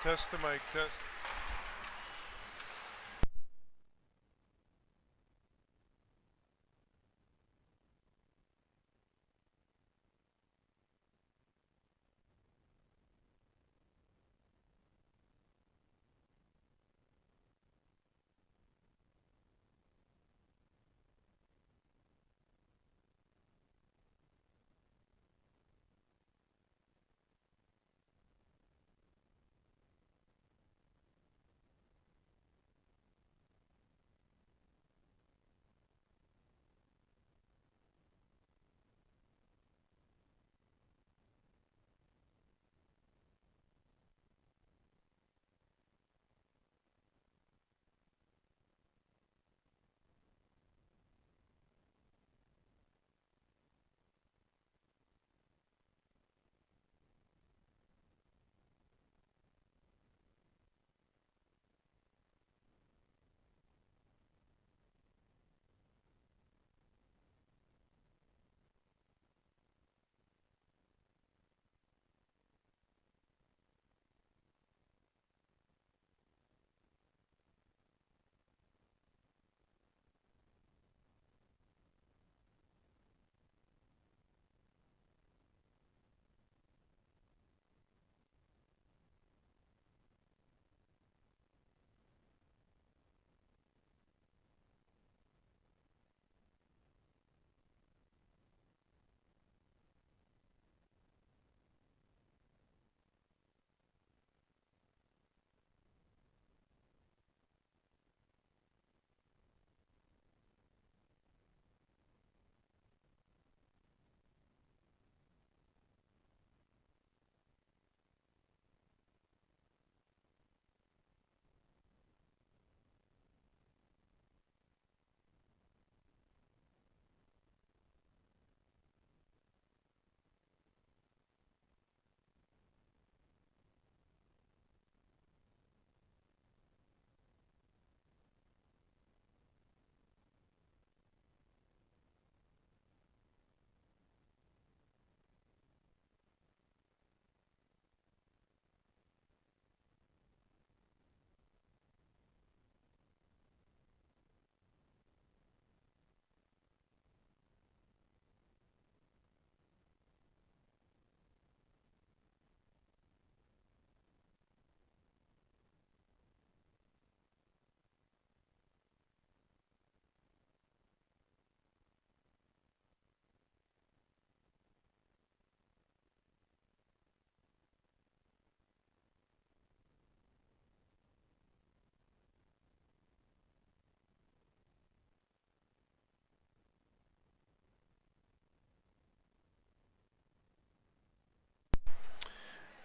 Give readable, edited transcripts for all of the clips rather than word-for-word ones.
Test the mic, test.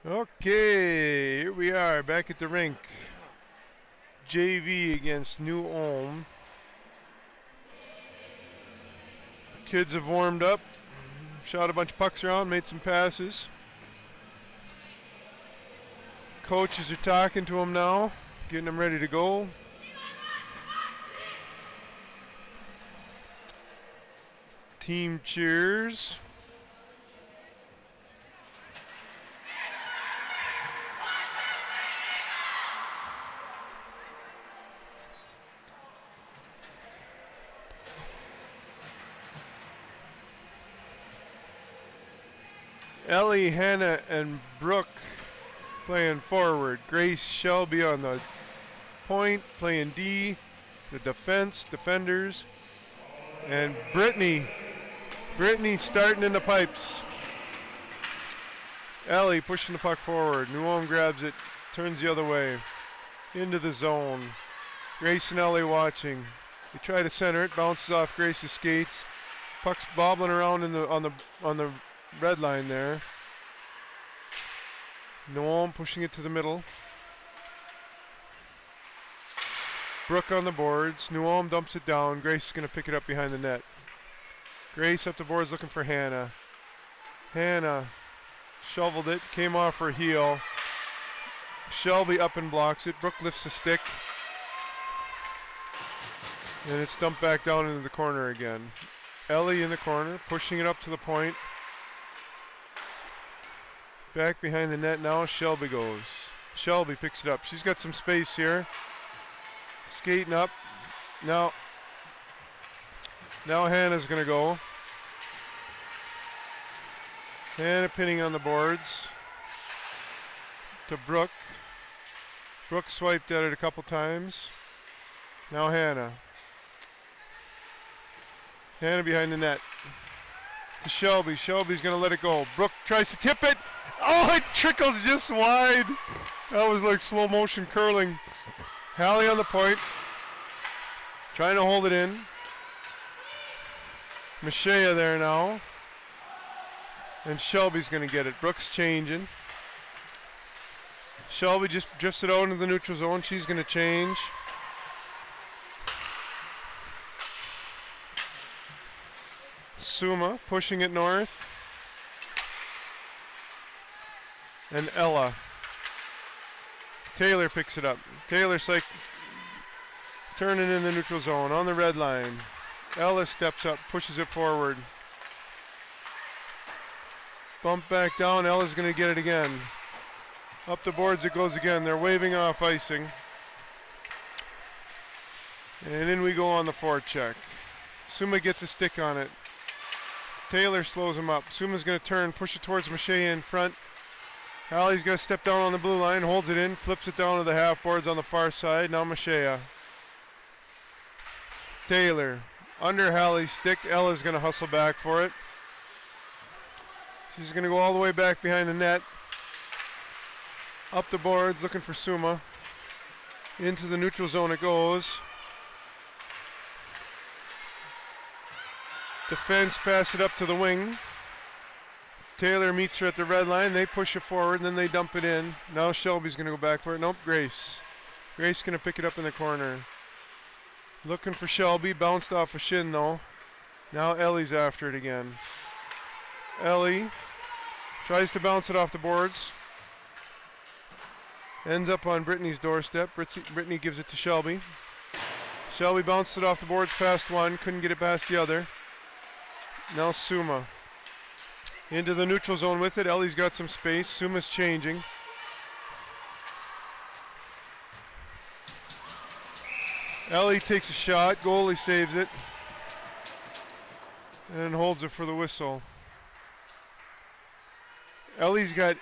Okay, here we are back at the rink. JV against New Ulm. Kids have warmed up, shot a bunch of pucks around, made some passes. Coaches are talking to them now, getting them ready to go. Team cheers. Ellie, Hannah, and Brooke playing forward. Grace Shelby on the point, playing D. The defenders. And Brittany starting in the pipes. Ellie pushing the puck forward. New Ulm grabs it, turns the other way. Into the zone. Grace and Ellie watching. They try to center it, bounces off Grace's skates. Puck's bobbling around on the red line there. New Ulm pushing it to the middle. Brooke on the boards. New Ulm dumps it down. Grace is going to pick it up behind the net. Grace up the boards looking for Hannah. Hannah shoveled it, came off her heel. Shelby up and blocks it. Brooke lifts the stick. And it's dumped back down into the corner again. Ellie in the corner, pushing it up to the point. Back behind the net now, Shelby goes. Shelby picks it up. She's got some space here. Skating up. Now Hannah's going to go. Hannah pinning on the boards to Brooke. Brooke swiped at it a couple times. Now Hannah. Hannah behind the net. To Shelby. Shelby's going to let it go. Brooke tries to tip it. Oh, it trickles just wide. That was like slow motion curling. Hallie on the point. Trying to hold it in. Mashea there now. And Shelby's going to get it. Brooke's changing. Shelby just drifts it out into the neutral zone. She's going to change. Suma pushing it north. And Ella. Taylor picks it up. Taylor's like turning in the neutral zone on the red line. Ella steps up, pushes it forward. Bump back down. Ella's going to get it again. Up the boards it goes again. They're waving off icing. And in we go on the forecheck. Suma gets a stick on it. Taylor slows him up. Suma's going to turn, push it towards Mashea in front. Hallie's going to step down on the blue line, holds it in, flips it down to the half boards on the far side. Now Mashea. Taylor under Hallie's stick. Ella's going to hustle back for it. She's going to go all the way back behind the net. Up the boards, looking for Suma. Into the neutral zone it goes. Defense pass it up to the wing. Taylor meets her at the red line. They push it forward, and then they dump it in. Now Shelby's going to go back for it. Nope, Grace. Grace going to pick it up in the corner. Looking for Shelby. Bounced off a shin, though. Now Ellie's after it again. Ellie tries to bounce it off the boards. Ends up on Brittany's doorstep. Brittany gives it to Shelby. Shelby bounced it off the boards past one. Couldn't get it past the other. Now Suma. Into the neutral zone with it. Ellie's got some space. Suma's changing. Ellie takes a shot. Goalie saves it. And holds it for the whistle. Ellie's got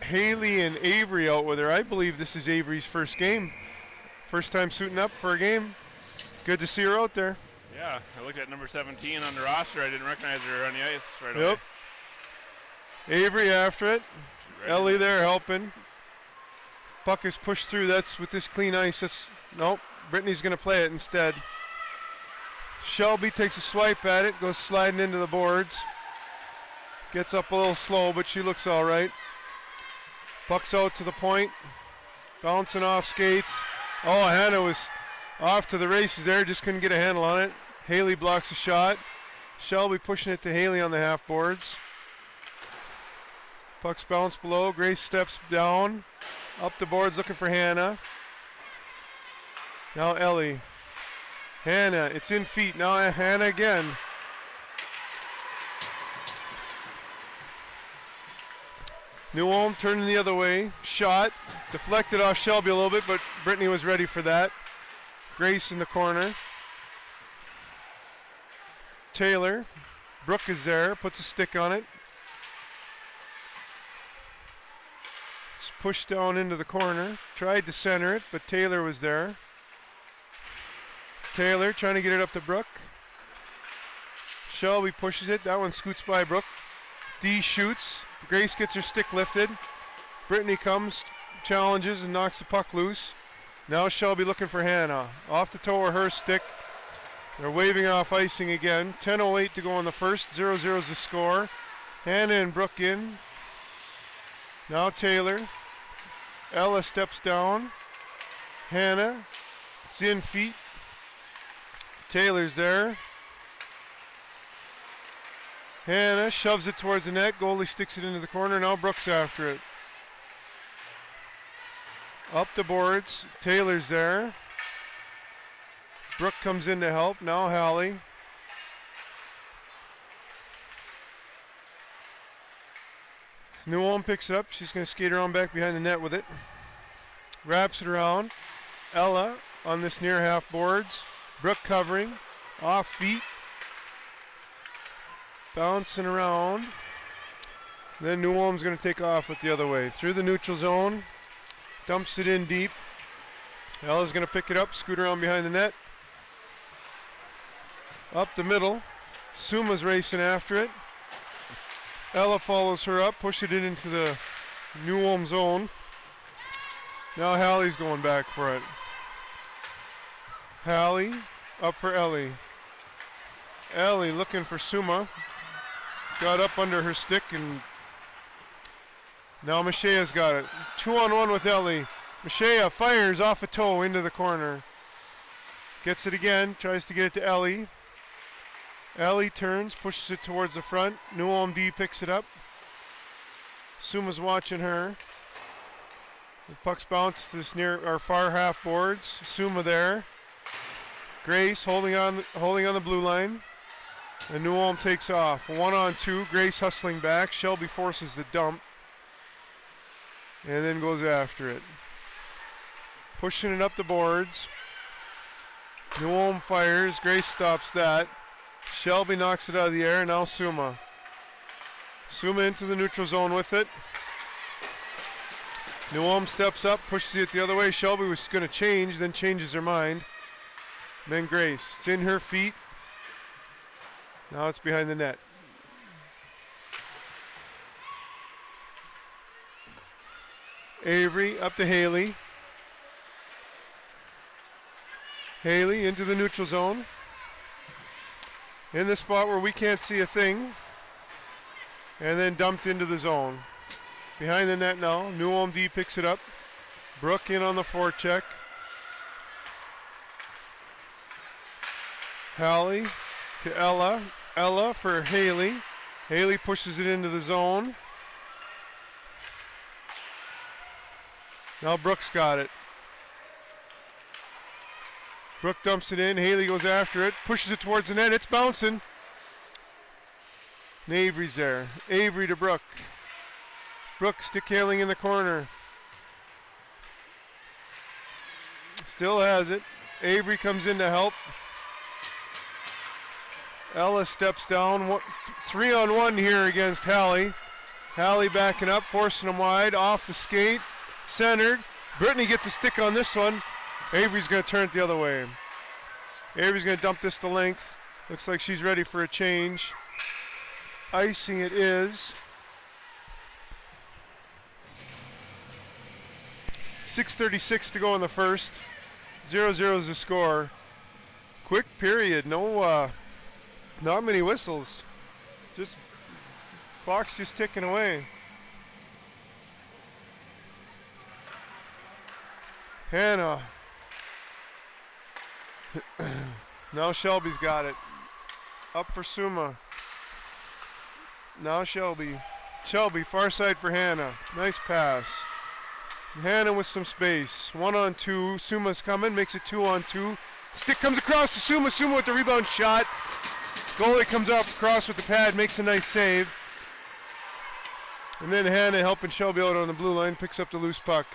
Haley and Avery out with her. I believe this is Avery's first game. First time suiting up for a game. Good to see her out there. Yeah, I looked at number 17 on the roster. I didn't recognize her on the ice right away. Avery after it. Ellie there helping. Puck is pushed through. That's with this clean ice. Nope. Brittany's going to play it instead. Shelby takes a swipe at it. Goes sliding into the boards. Gets up a little slow, but she looks all right. Puck's out to the point. Bouncing off skates. Oh, Hannah was off to the races there. Just couldn't get a handle on it. Haley blocks a shot. Shelby pushing it to Haley on the half boards. Puck's bounced below. Grace steps down. Up the boards looking for Hannah. Now Ellie. Hannah, it's in feet. Now Hannah again. New Ulm turning the other way. Shot. Deflected off Shelby a little bit, but Brittany was ready for that. Grace in the corner. Taylor. Brooke is there. Puts a stick on it. It's pushed down into the corner. Tried to center it, but Taylor was there. Taylor trying to get it up to Brooke. Shelby pushes it. That one scoots by Brooke. D shoots. Grace gets her stick lifted. Brittany comes, challenges, and knocks the puck loose. Now Shelby looking for Hannah. Off the toe of her stick. They're waving off icing again. 10:08 to go in the first. 0-0 is the score. Hannah and Brooke in. Now Taylor. Ella steps down. Hannah. It's in feet. Taylor's there. Hannah shoves it towards the net. Goalie sticks it into the corner. Now Brooks after it. Up the boards. Taylor's there. Brooke comes in to help. Now Hallie. New Ulm picks it up. She's going to skate around back behind the net with it. wraps it around. Ella on this near half boards. Brooke covering, off feet, bouncing around. Then New Ulm's going to take off with the other way. Through the neutral zone, dumps it in deep. Ella's going to pick it up, scoot around behind the net. Up the middle, Suma's racing after it. Ella follows her up, push it in into the New Ulm zone. Now Hallie's going back for it. Hallie up for Ellie. Ellie looking for Suma. Got up under her stick and now Mashea's got it. 2-on-1 with Ellie. Mashea fires off a toe into the corner. Gets it again, tries to get it to Ellie. Ellie turns, pushes it towards the front. New Ulm D picks it up. Suma's watching her. The puck's bounced to this near or far half boards. Suma there. Grace holding on the blue line. And New Ulm takes off. 1-on-2. Grace hustling back. Shelby forces the dump. And then goes after it. Pushing it up the boards. New Ulm fires. Grace stops that. Shelby knocks it out of the air. Now Suma. Suma into the neutral zone with it. New Ulm steps up, pushes it the other way. Shelby was going to change, then changes her mind. Then Grace. It's in her feet. Now it's behind the net. Avery up to Haley. Haley into the neutral zone. In the spot where we can't see a thing. And then dumped into the zone. Behind the net now. New Ulm D picks it up. Brooke in on the forecheck. Hallie to Ella. Ella for Haley. Haley pushes it into the zone. Now Brooke's got it. Brooke dumps it in. Haley goes after it. Pushes it towards the net. It's bouncing. And Avery's there. Avery to Brooke. Brooke stick handling in the corner. Still has it. Avery comes in to help. Ella steps down. 3-on-1 here against Hallie. Hallie backing up, forcing him wide. Off the skate. Centered. Brittany gets a stick on this one. Avery's going to turn it the other way. Avery's going to dump this to length. Looks like she's ready for a change. Icing it is. 6:36 to go in the first. 0-0 is the score. Quick period. No, not many whistles. Just clock's just ticking away. Hannah. Now Shelby's got it. Up for Suma. Now Shelby. Shelby, far side for Hannah. Nice pass. Hannah with some space. 1-on-2. Suma's coming. Makes it 2-on-2. Stick comes across to Suma. Suma with the rebound shot. Goalie comes up across with the pad. Makes a nice save. And then Hannah helping Shelby out on the blue line. Picks up the loose puck.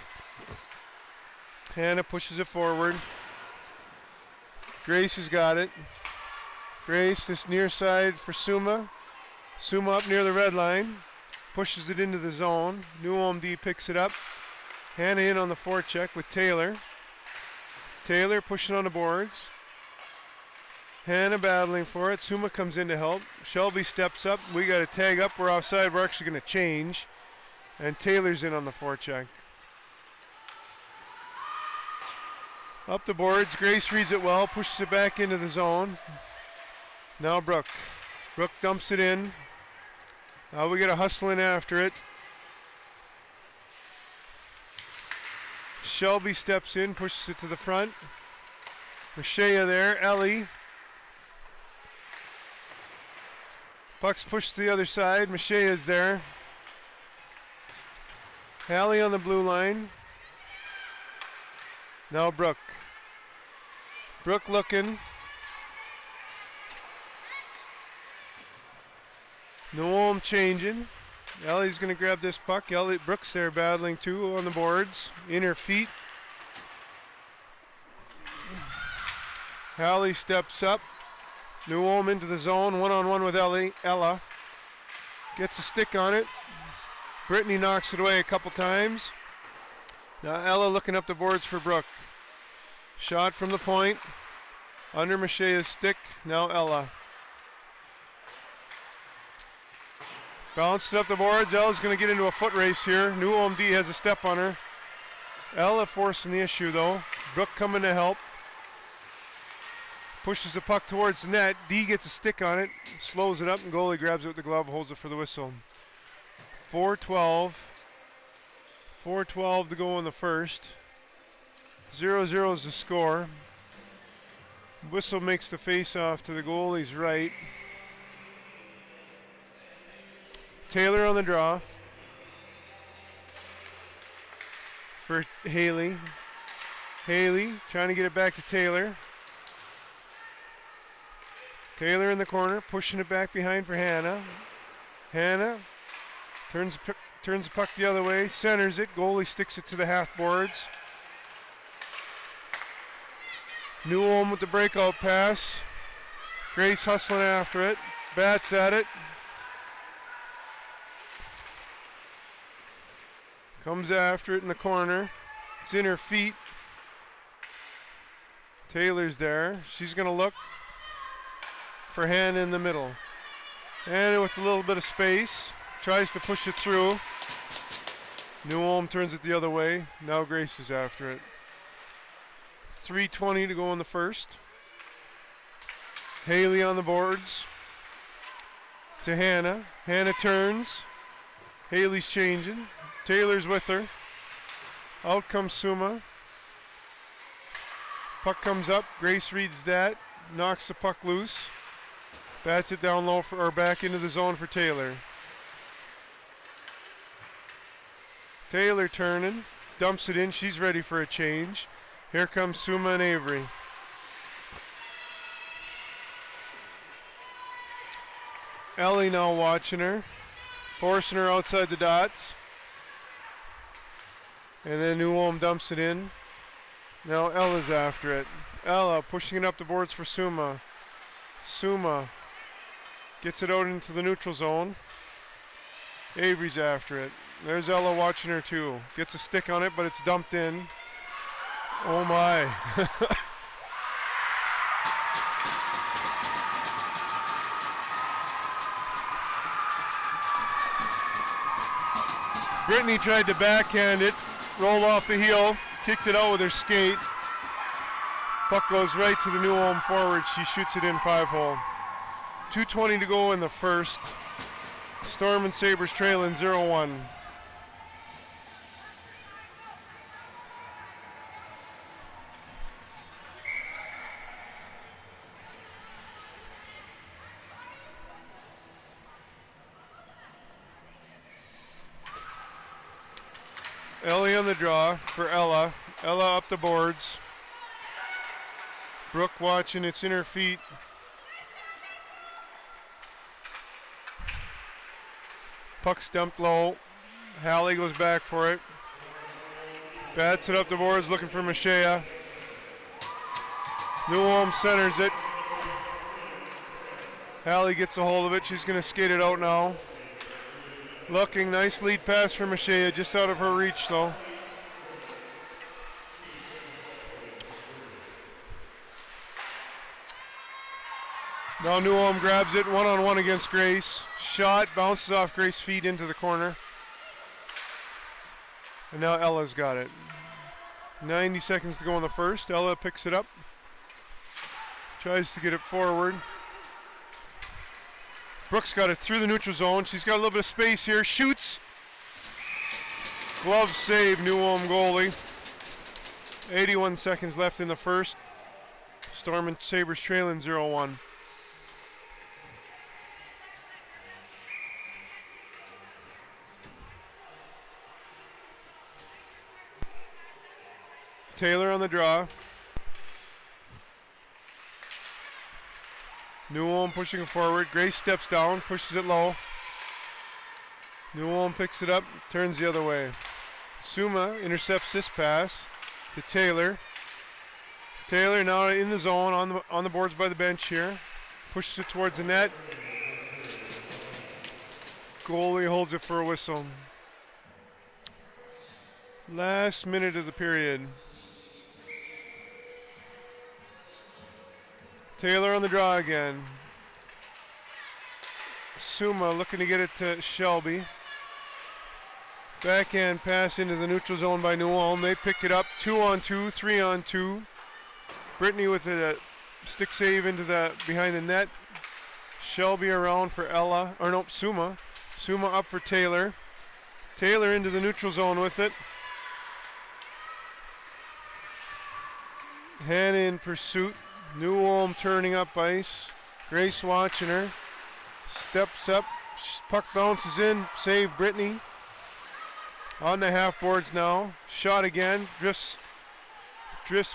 Hannah pushes it forward. Grace has got it. Grace, this near side for Suma. Suma up near the red line. Pushes it into the zone. New Ulm D picks it up. Hannah in on the forecheck with Taylor. Taylor pushing on the boards. Hannah battling for it. Suma comes in to help. Shelby steps up. We got a tag up. We're offside. We're actually going to change. And Taylor's in on the forecheck. Up the boards. Grace reads it well. Pushes it back into the zone. Now Brooke. Brooke dumps it in. Now we get a hustle in after it. Shelby steps in, pushes it to the front. Mashea there, Ellie. Puck's pushed to the other side. Mashea's there. Hallie on the blue line. Now Brooke. Brooke looking. New Ulm changing. Ellie's going to grab this puck. Brooks there battling too on the boards. In her feet. Hallie steps up. New Ulm into the zone, one-on-one with Ella. Gets a stick on it. Brittany knocks it away a couple times. Now Ella looking up the boards for Brooke. Shot from the point. Under Machea's stick, now Ella. Bounced it up the boards. Ella's going to get into a foot race here. New Ulm D has a step on her. Ella forcing the issue though. Brooke coming to help. Pushes the puck towards the net. D gets a stick on it, slows it up, and goalie grabs it with the glove, holds it for the whistle. 4:12. 4:12 to go in the first. 0-0 is the score. Whistle makes the face-off to the goalie's right. Taylor on the draw for Haley. Haley trying to get it back to Taylor. Taylor in the corner, pushing it back behind for Hannah. Hannah turns the puck the other way, centers it. Goalie sticks it to the half boards. New Ulm with the breakout pass. Grace hustling after it. Bats at it. Comes after it in the corner. It's in her feet. Taylor's there. She's going to look for Hannah in the middle. Hannah with a little bit of space. Tries to push it through. New Ulm turns it the other way. Now Grace is after it. 3:20 to go in the first. Haley on the boards. To Hannah. Hannah turns. Haley's changing. Taylor's with her. Out comes Suma. Puck comes up. Grace reads that. Knocks the puck loose. Bats it down low or back into the zone for Taylor. Taylor turning. Dumps it in. She's ready for a change. Here comes Suma and Avery. Ellie now watching her. Forcing her outside the dots. And then New Ulm dumps it in. Now Ella's after it. Ella pushing it up the boards for Suma. Suma gets it out into the neutral zone. Avery's after it. There's Ella watching her too. Gets a stick on it, but it's dumped in. Oh my. Brittany tried to backhand it, rolled off the heel, kicked it out with her skate. Puck goes right to the New Ulm forward. She shoots it in 5-hole. 2:20 to go in the first. Storm and Sabres trailing 0-1. Ellie on the draw for Ella. Ella up the boards. Brooke watching, it's in her feet. Puck's dumped low. Hallie goes back for it. Bats it up the boards looking for Machea. New Ulm centers it. Hallie gets a hold of it. She's going to skate it out now. Looking, nice lead pass for Machea, just out of her reach though. Now New Ulm grabs it, one-on-one against Grace. Shot, bounces off Grace's feet into the corner. And now Ella's got it. 90 seconds to go in the first. Ella picks it up. Tries to get it forward. Brooks got it through the neutral zone. She's got a little bit of space here. Shoots. Glove save, New Ulm goalie. 81 seconds left in the first. Storm and Sabres trailing 0-1. Taylor on the draw. New Ulm pushing it forward. Grace steps down, pushes it low. New Ulm picks it up, turns the other way. Suma intercepts this pass to Taylor. Taylor now in the zone on the boards by the bench here. Pushes it towards the net. Goalie holds it for a whistle. Last minute of the period. Taylor on the draw again. Suma looking to get it to Shelby. Backhand pass into the neutral zone by New Ulm. They pick it up 2-on-2, 3-on-2. Brittany with a stick save into the behind the net. Shelby around for Suma. Suma up for Taylor. Taylor into the neutral zone with it. Hannah in pursuit. New Ulm turning up ice. Grace watching her. Steps up. Puck bounces in. Save Brittany. On the half boards now. Shot again. Drifts,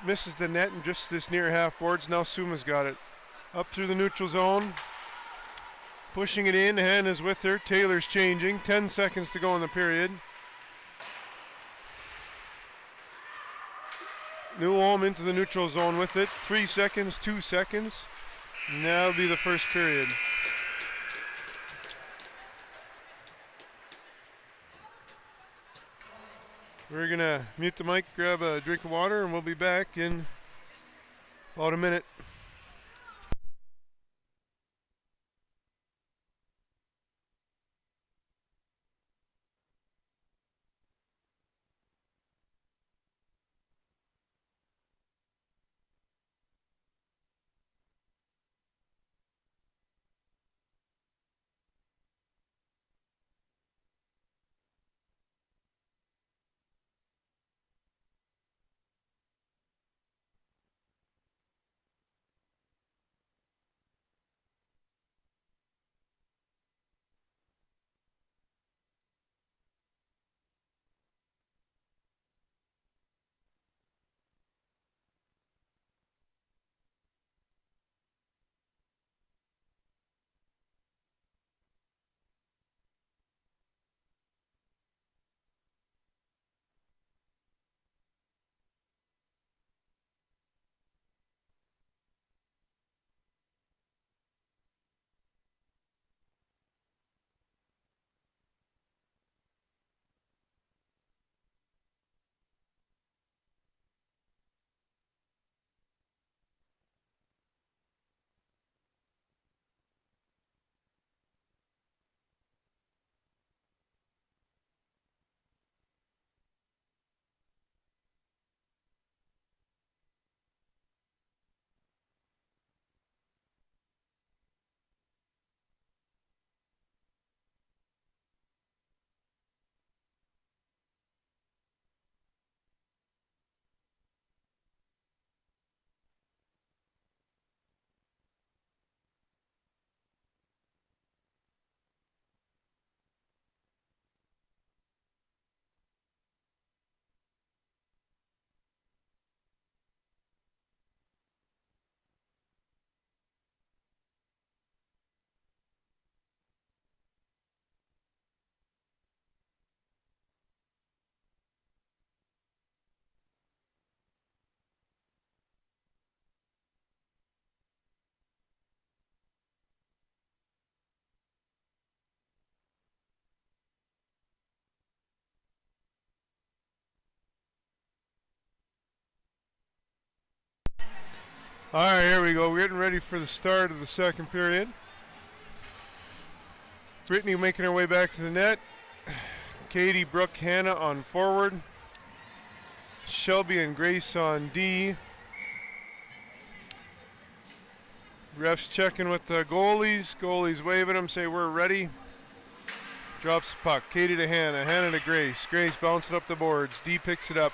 misses the net and drifts this near half boards. Now Suma's got it. Up through the neutral zone. Pushing it in. Hannah's with her. Taylor's changing. 10 seconds to go in the period. New Ulm into the neutral zone with it. 3 seconds, 2 seconds. And that'll be the first period. We're going to mute the mic, grab a drink of water, and we'll be back in about a minute. All right, here we go. We're getting ready for the start of the second period. Brittany making her way back to the net. Katie, Brooke, Hannah on forward. Shelby and Grace on D. Refs checking with the goalies. Goalies waving them, say we're ready. Drops the puck. Katie to Hannah. Hannah to Grace. Grace bouncing up the boards. D picks it up.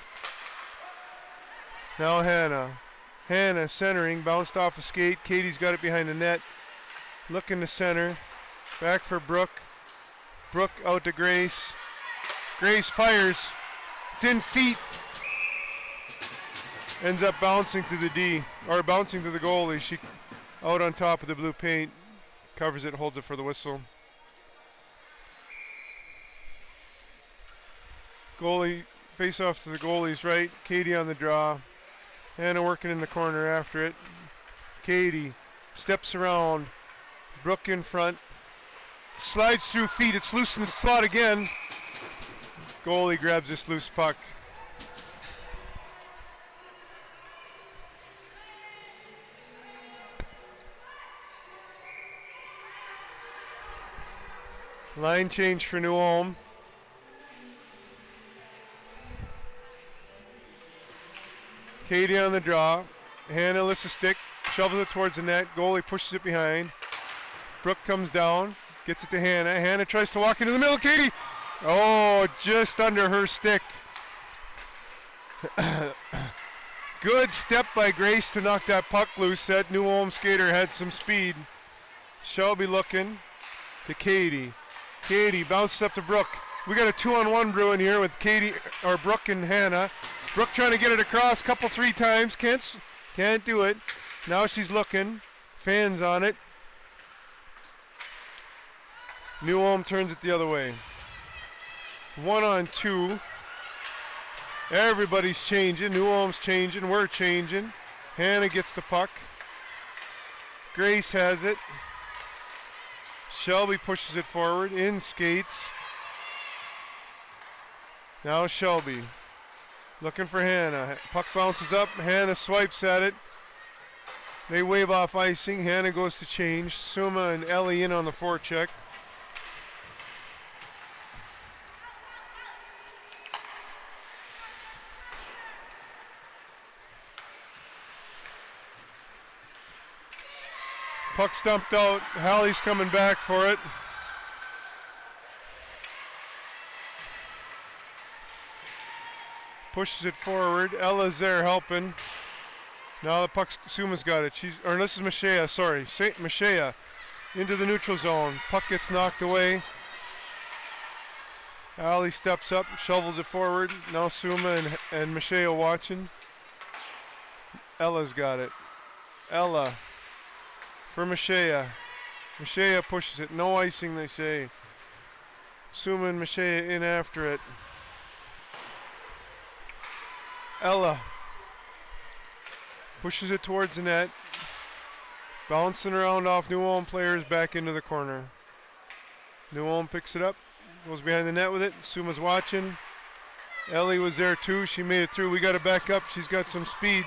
Now Hannah. Hannah centering, bounced off a skate. Katie's got it behind the net. Looking to center. Back for Brooke. Brooke out to Grace. Grace fires. It's in feet. Ends up bouncing to the D, or bouncing to the goalie. She out on top of the blue paint. Covers it, holds it for the whistle. Goalie, face off to the goalie's right. Katie on the draw. Hannah working in the corner after it. Katie steps around. Brooke in front. Slides through feet. It's loose in the slot again. Goalie grabs this loose puck. Line change for New Ulm. Katie on the draw. Hannah lifts a stick, shovels it towards the net. Goalie pushes it behind. Brooke comes down, gets it to Hannah. Hannah tries to walk into the middle. Katie! Oh, just under her stick. Good step by Grace to knock that puck loose. That New Ulm skater had some speed. Shelby looking to Katie. Katie bounces up to Brooke. We got a 2-on-1 brewing here with Katie or Brooke and Hannah. Brooke trying to get it across, couple 3 times, can't do it. Now she's looking, fans on it. New Ulm turns it the other way. 1-on-2. Everybody's changing. New Ulm's changing. We're changing. Hannah gets the puck. Grace has it. Shelby pushes it forward. In skates. Now Shelby. Looking for Hannah. Puck bounces up. Hannah swipes at it. They wave off icing. Hannah goes to change. Suma and Ellie in on the forecheck. Puck stumped out. Hallie's coming back for it. Pushes it forward. Ella's there helping. Now the puck, Suma's got it. This is Mashea, sorry. Mashea into the neutral zone. Puck gets knocked away. Allie steps up, shovels it forward. Now Suma and Mashea watching. Ella's got it. Ella for Mashea. Mashea pushes it. No icing, they say. Suma and Mashea in after it. Ella pushes it towards the net. Bouncing around off New Ulm players back into the corner. New Ulm picks it up. Goes behind the net with it. Suma's watching. Ellie was there too. She made it through. We got to back up. She's got some speed.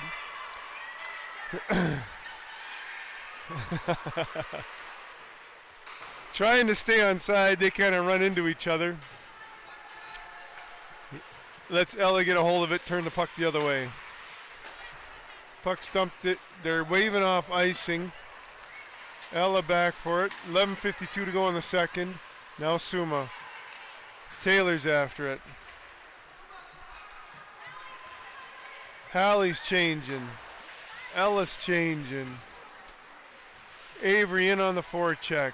Trying to stay on side. They kind of run into each other. Lets Ella get a hold of it, turn the puck the other way. Puck stumped it. They're waving off icing. Ella back for it. 11:52 to go in the second. Now Suma. Taylor's after it. Hallie's changing. Ella's changing. Avery in on the forecheck.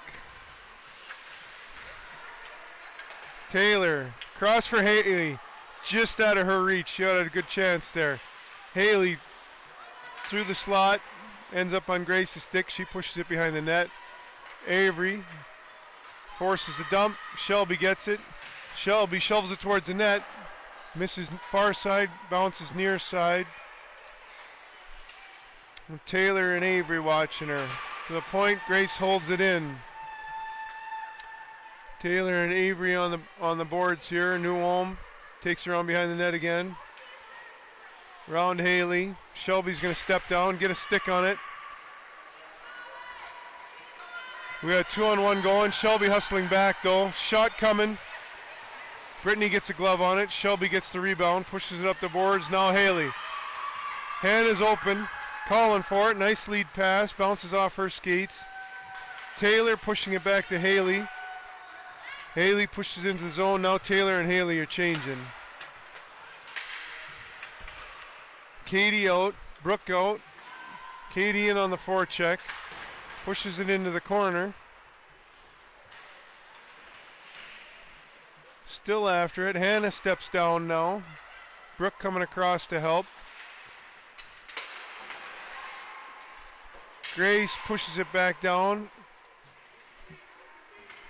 Taylor. Cross for Haley. Just out of her reach. She had a good chance there. Haley through the slot. Ends up on Grace's stick. She pushes it behind the net. Avery forces a dump. Shelby gets it. Shelby shovels it towards the net. Misses far side. Bounces near side. And Taylor and Avery watching her. To the point, Grace holds it in. Taylor and Avery on the boards here. New Ulm takes her on behind the net again. Round Haley. Shelby's going to step down, get a stick on it. We got 2-on-1 going. Shelby hustling back though. Shot coming. Brittany gets a glove on it. Shelby gets the rebound, pushes it up the boards. Now Haley. Hannah's open. Calling for it. Nice lead pass. Bounces off her skates. Taylor pushing it back to Haley. Haley pushes into the zone. Now Taylor and Haley are changing. Katie out. Brooke out. Katie in on the forecheck. Pushes it into the corner. Still after it. Hannah steps down now. Brooke coming across to help. Grace pushes it back down.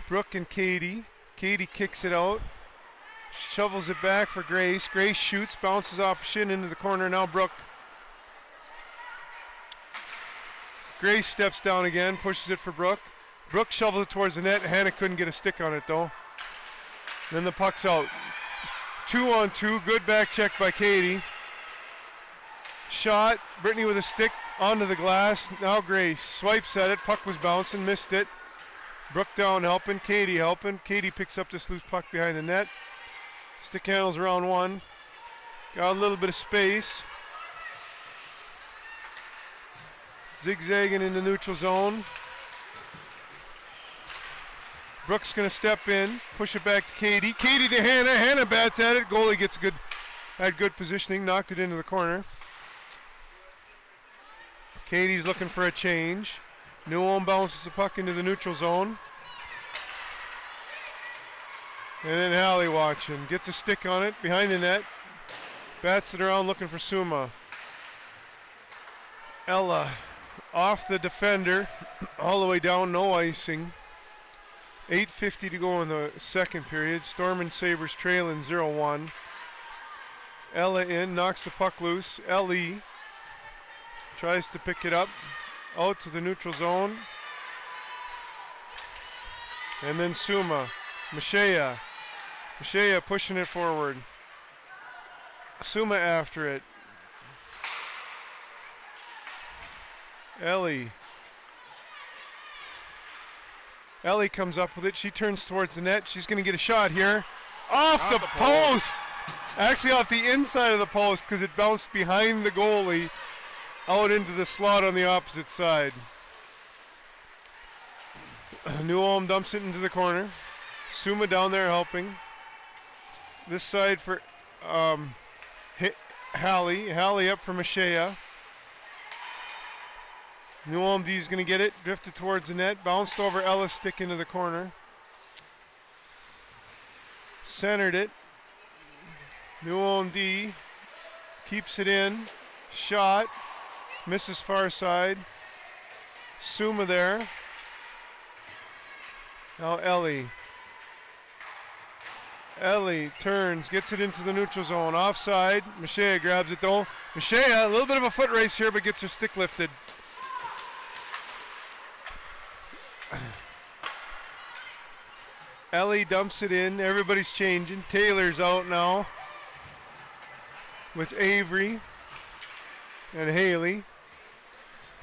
Brooke and Katie. Katie kicks it out. Shovels it back for Grace. Grace shoots, bounces off shin into the corner. Now Brooke. Grace steps down again, pushes it for Brooke. Brooke shovels it towards the net. Hannah couldn't get a stick on it though. Then the puck's out. 2-on-2, good back check by Katie. Shot, Brittany with a stick onto the glass. Now Grace swipes at it, puck was bouncing, missed it. Brooke down helping, Katie helping. Katie picks up this loose puck behind the net. Stick handles around one. Got a little bit of space. Zigzagging in the neutral zone. Brooke's going to step in, push it back to Katie. Katie to Hannah. Hannah bats at it. Goalie gets had good positioning, knocked it into the corner. Katie's looking for a change. New Ulm bounces the puck into the neutral zone. And then Hallie watching. Gets a stick on it behind the net. Bats it around looking for Suma. Ella off the defender. All the way down, no icing. 8:50 to go in the second period. Storm and Sabres trailing 0-1. Ella in, knocks the puck loose. Ellie tries to pick it up. Out to the neutral zone. And then Suma. Mashea pushing it forward. Suma after it. Ellie comes up with it. She turns towards the net. She's going to get a shot here. Off the post. Actually off the inside of the post because it bounced behind the goalie out into the slot on the opposite side. New Ulm dumps it into the corner. Suma down there helping. This side for Hallie. Hallie up for Mashea. New Ulm D's going to get it. Drifted towards the net. Bounced over Ellis, stick into the corner. Centered it. New Ulm D keeps it in. Shot. Misses far side. Suma there. Now Ellie turns, gets it into the neutral zone. Offside. Mashea grabs it though. Mashea, a little bit of a foot race here, but gets her stick lifted. Ellie dumps it in. Everybody's changing. Taylor's out now with Avery and Haley.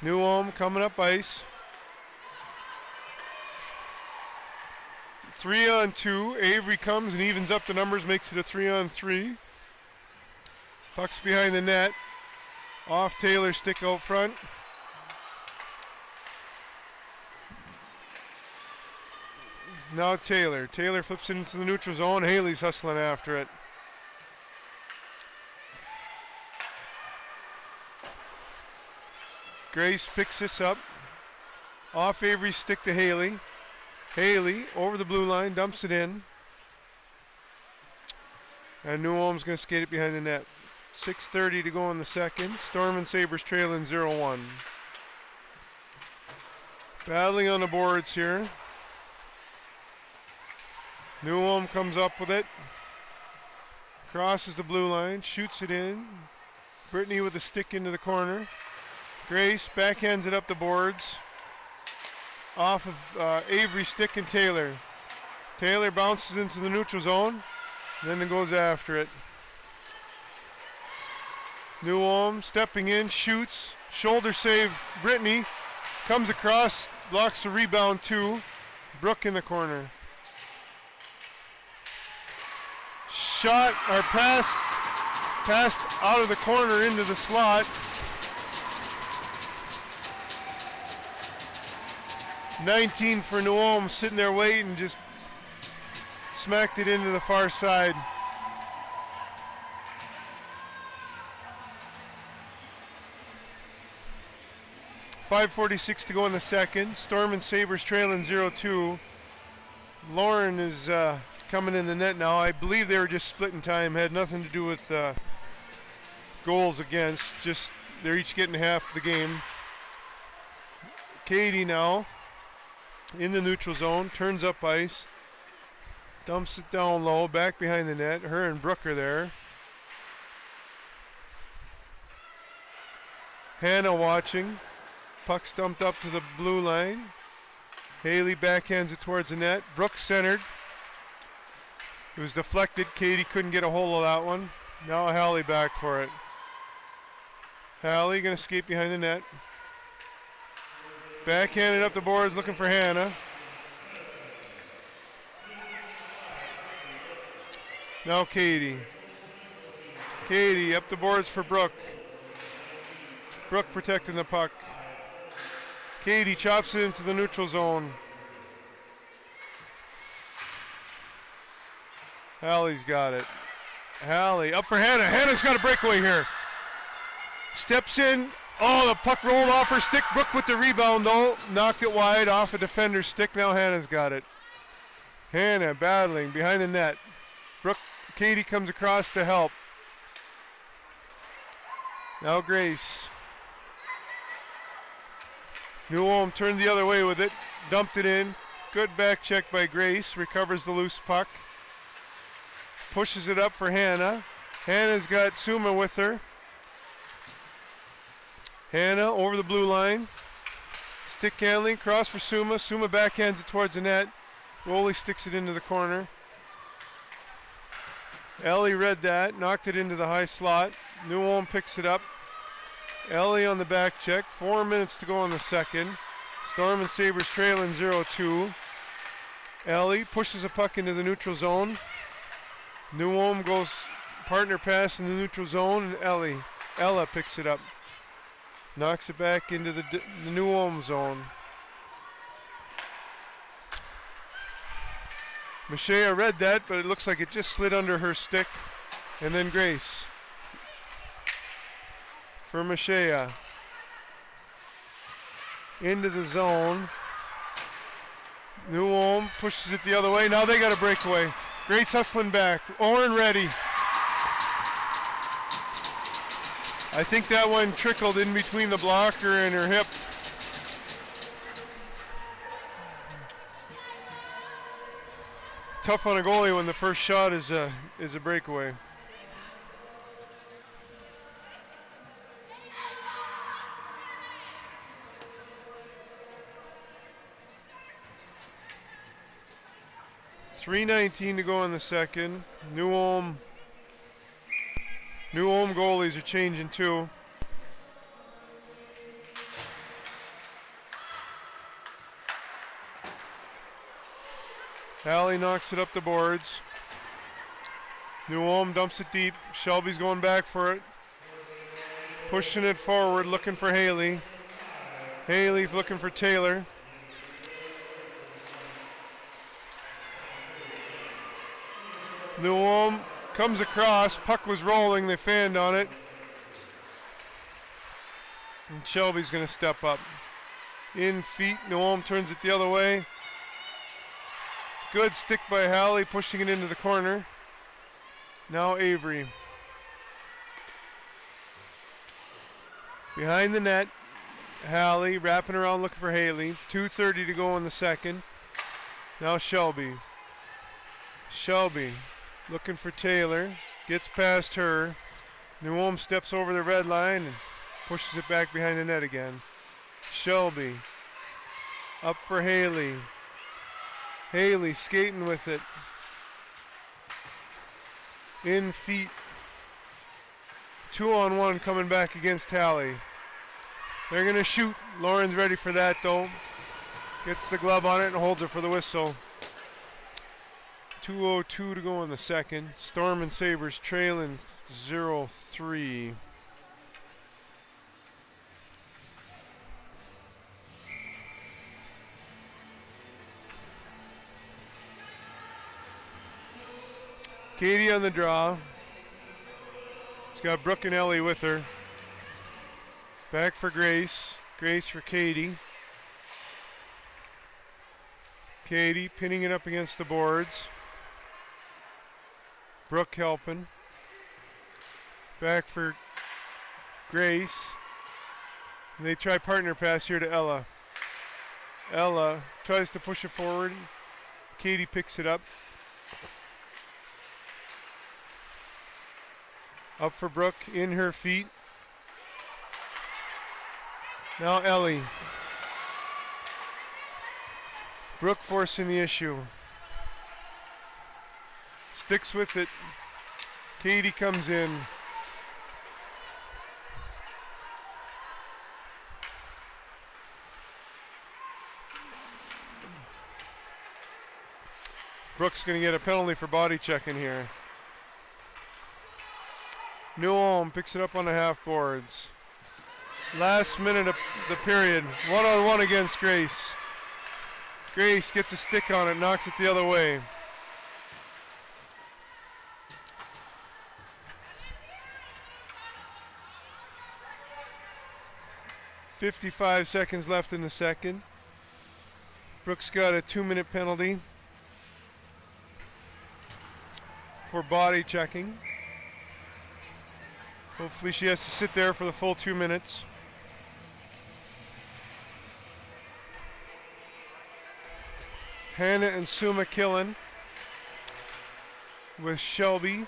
New Ulm coming up ice. 3-on-2. Avery comes and evens up the numbers, makes it a 3-on-3. Puck's behind the net. Off Taylor's stick out front. Now Taylor. Taylor flips it into the neutral zone. Haley's hustling after it. Grace picks this up. Off Avery's stick to Haley. Haley over the blue line, dumps it in. And New Ulm's going to skate it behind the net. 6:30 to go in the second. Storm and Sabres trailing 0-1. Battling on the boards here. New Ulm comes up with it. Crosses the blue line, shoots it in. Brittany with a stick into the corner. Grace backhands it up the boards. Off of Avery's stick and Taylor. Taylor bounces into the neutral zone, then it goes after it. New Ulm stepping in, shoots, shoulder save. Brittany comes across, blocks the rebound too. Brooke in the corner. Shot or passed out of the corner into the slot. 19 for New Ulm, sitting there waiting, just smacked it into the far side. .546 to go in the second. Storm and Sabres trailing 0-2. Lauren is coming in the net now. I believe they were just splitting time. Had nothing to do with goals against. Just they're each getting half the game. Katie now in the neutral zone, turns up ice, dumps it down low, back behind the net. Her and Brooke are there. Hannah watching. Puck stumped up to the blue line. Haley backhands it towards the net. Brooks centered. It was deflected. Katie couldn't get a hold of that one. Now Hallie back for it. Hallie going to skate behind the net. Backhanded up the boards looking for Hannah. Now Katie. Katie up the boards for Brooke. Brooke protecting the puck. Katie chops it into the neutral zone. Hallie's got it. Hallie up for Hannah. Hannah's got a breakaway here. Steps in. Oh, the puck rolled off her stick. Brooke with the rebound though. Knocked it wide off a defender's stick. Now Hannah's got it. Hannah battling behind the net. Brooke, Katie comes across to help. Now Grace. New Ulm turned the other way with it. Dumped it in. Good back check by Grace. Recovers the loose puck. Pushes it up for Hannah. Hannah's got Suma with her. Hannah over the blue line. Stick handling, cross for Suma. Suma backhands it towards the net. Goalie sticks it into the corner. Ellie read that, knocked it into the high slot. New Ulm picks it up. Ellie on the back check. 4 minutes to go in the second. Storm and Sabres trailing 0-2. Ellie pushes a puck into the neutral zone. New Ulm goes partner pass in the neutral zone, and Ella picks it up. Knocks it back into the New Ulm zone. Mashea read that, but it looks like it just slid under her stick. And then Grace. For Mashea. Into the zone. New Ulm pushes it the other way. Now they got a breakaway. Grace hustling back. Oren ready. I think that one trickled in between the blocker and her hip. Tough on a goalie when the first shot is a breakaway. .3:19 to go in the second. New Ulm goalies are changing too. Hallie knocks it up the boards. New Ulm dumps it deep. Shelby's going back for it. Pushing it forward, looking for Haley. Haley looking for Taylor. New Ulm comes across, puck was rolling, they fanned on it. And Shelby's going to step up. In feet, New Ulm turns it the other way. Good stick by Hallie, pushing it into the corner. Now Avery. Behind the net, Hallie wrapping around looking for Haley. 2:30 to go in the second. Now Shelby. Shelby looking for Taylor. Gets past her. New Ulm steps over the red line and pushes it back behind the net again. Shelby. Up for Haley. Haley skating with it. In feet. 2-on-1 coming back against Hallie. They're going to shoot. Lauren's ready for that though. Gets the glove on it and holds it for the whistle. 2:02 to go in the second. Storm and Sabres trailing 0-3. Katie on the draw. She's got Brooke and Ellie with her. Back for Grace. Grace for Katie. Katie pinning it up against the boards. Brooke helping. Back for Grace. And they try partner pass here to Ella. Ella tries to push it forward. Katie picks it up. Up for Brooke, in her feet. Now Ellie. Brooke forcing the issue. Sticks with it. Katie comes in. Brooke's going to get a penalty for body checking here. New Ulm picks it up on the half boards. Last minute of the period. 1-on-1 against Grace. Grace gets a stick on it, knocks it the other way. .55 seconds left in the second. Brooke's got a 2-minute penalty for body checking. Hopefully she has to sit there for the full 2 minutes. Hannah and Suma Killen with Shelby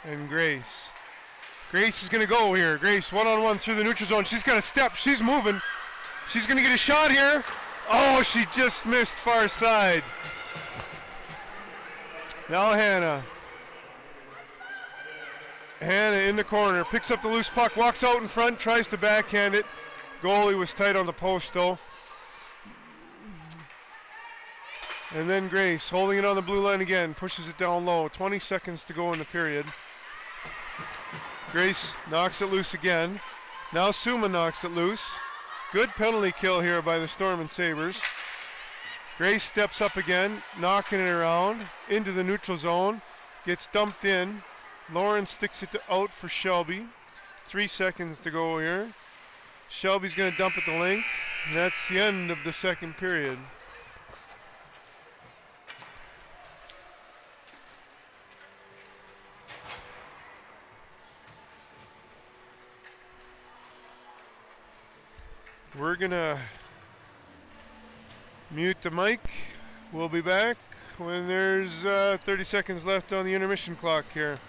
and Grace. Grace is going to go here. Grace 1-on-1 through the neutral zone. She's got a step. She's moving. She's going to get a shot here. Oh, she just missed far side. Now Hannah. Hannah in the corner. Picks up the loose puck. Walks out in front. Tries to backhand it. Goalie was tight on the post though. And then Grace holding it on the blue line again. Pushes it down low. 20 seconds to go in the period. Grace knocks it loose again. Now Suma knocks it loose. Good penalty kill here by the Storm and Sabres. Grace steps up again, knocking it around into the neutral zone. Gets dumped in. Lauren sticks it out for Shelby. 3 seconds to go here. Shelby's going to dump at the length. And that's the end of the second period. We're gonna mute the mic. We'll be back when there's 30 seconds left on the intermission clock here.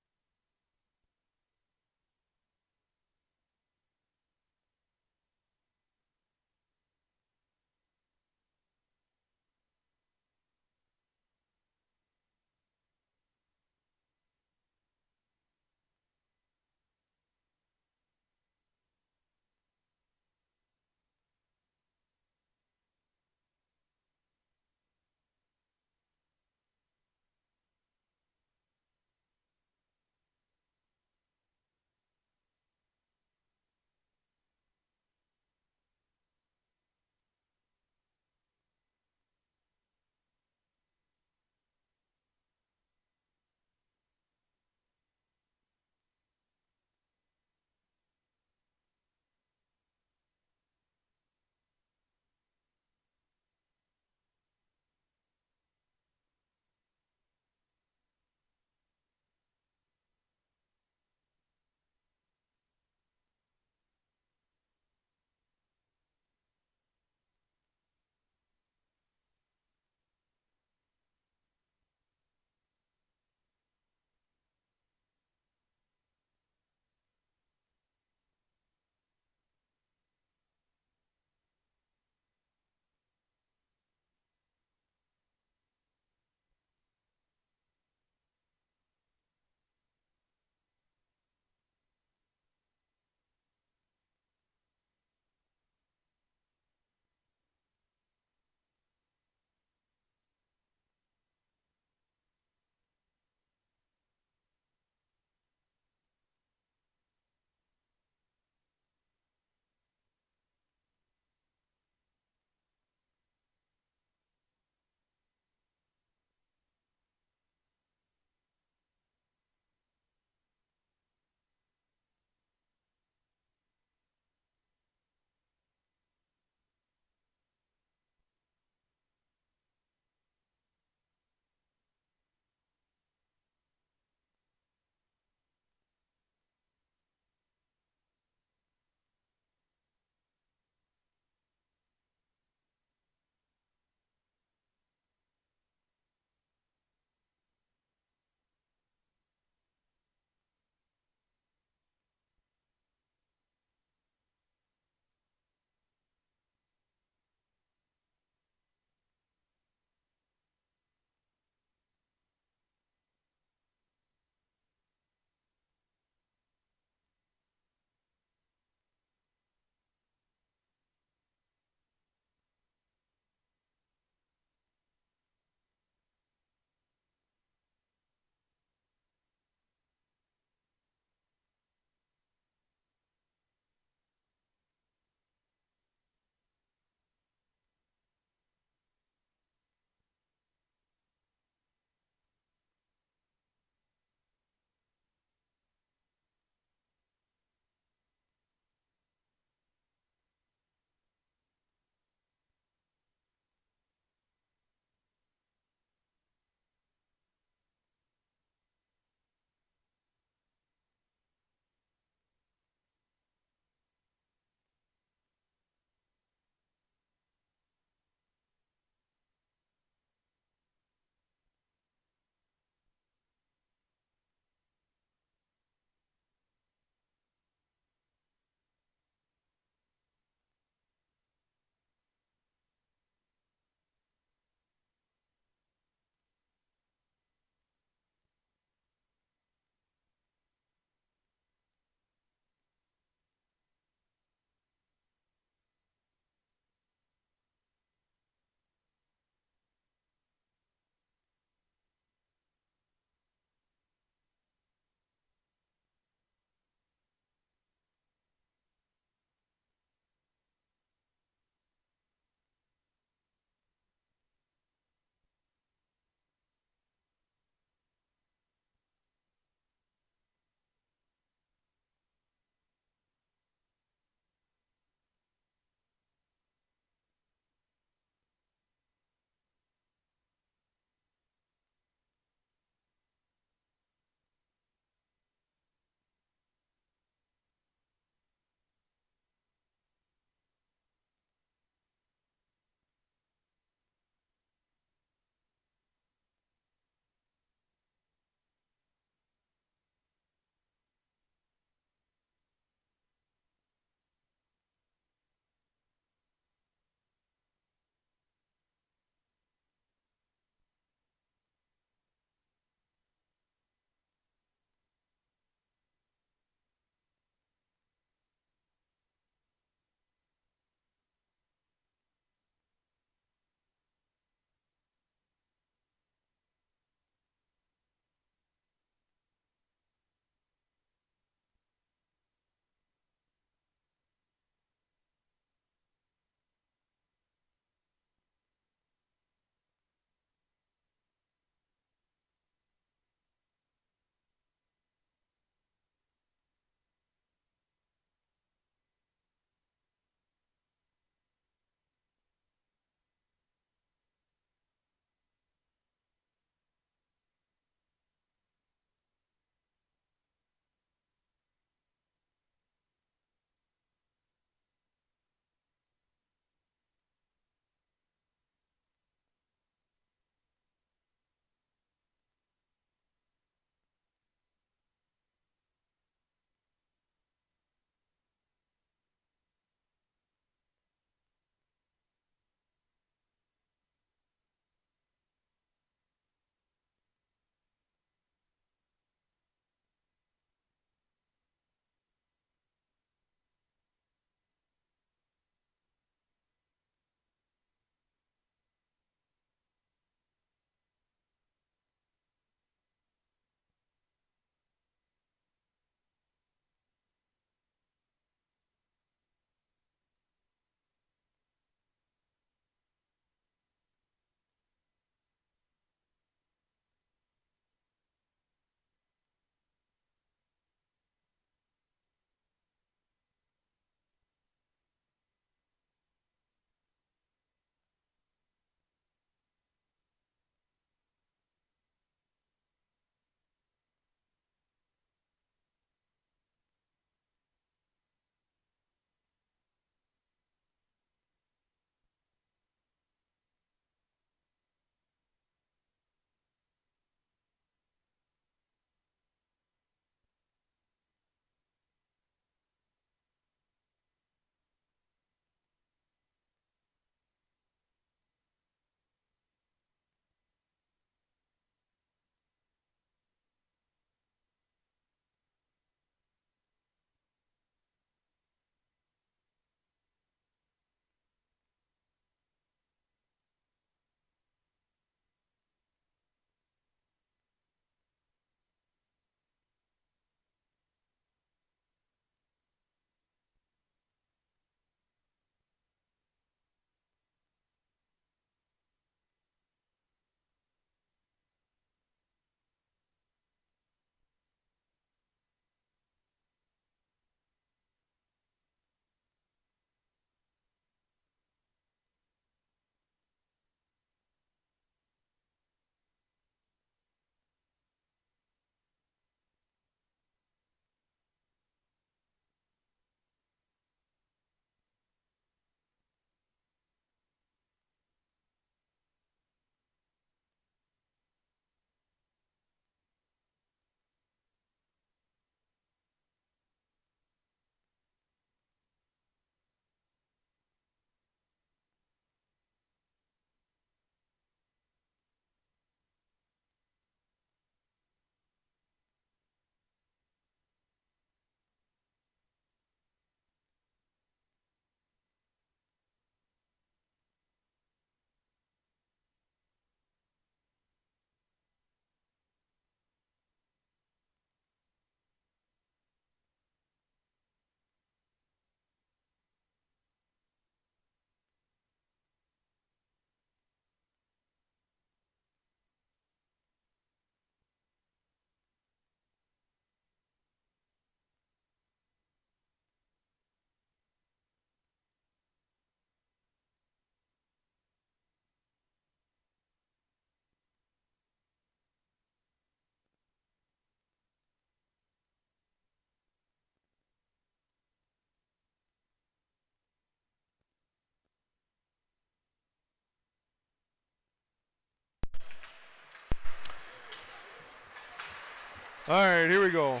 All right, here we go.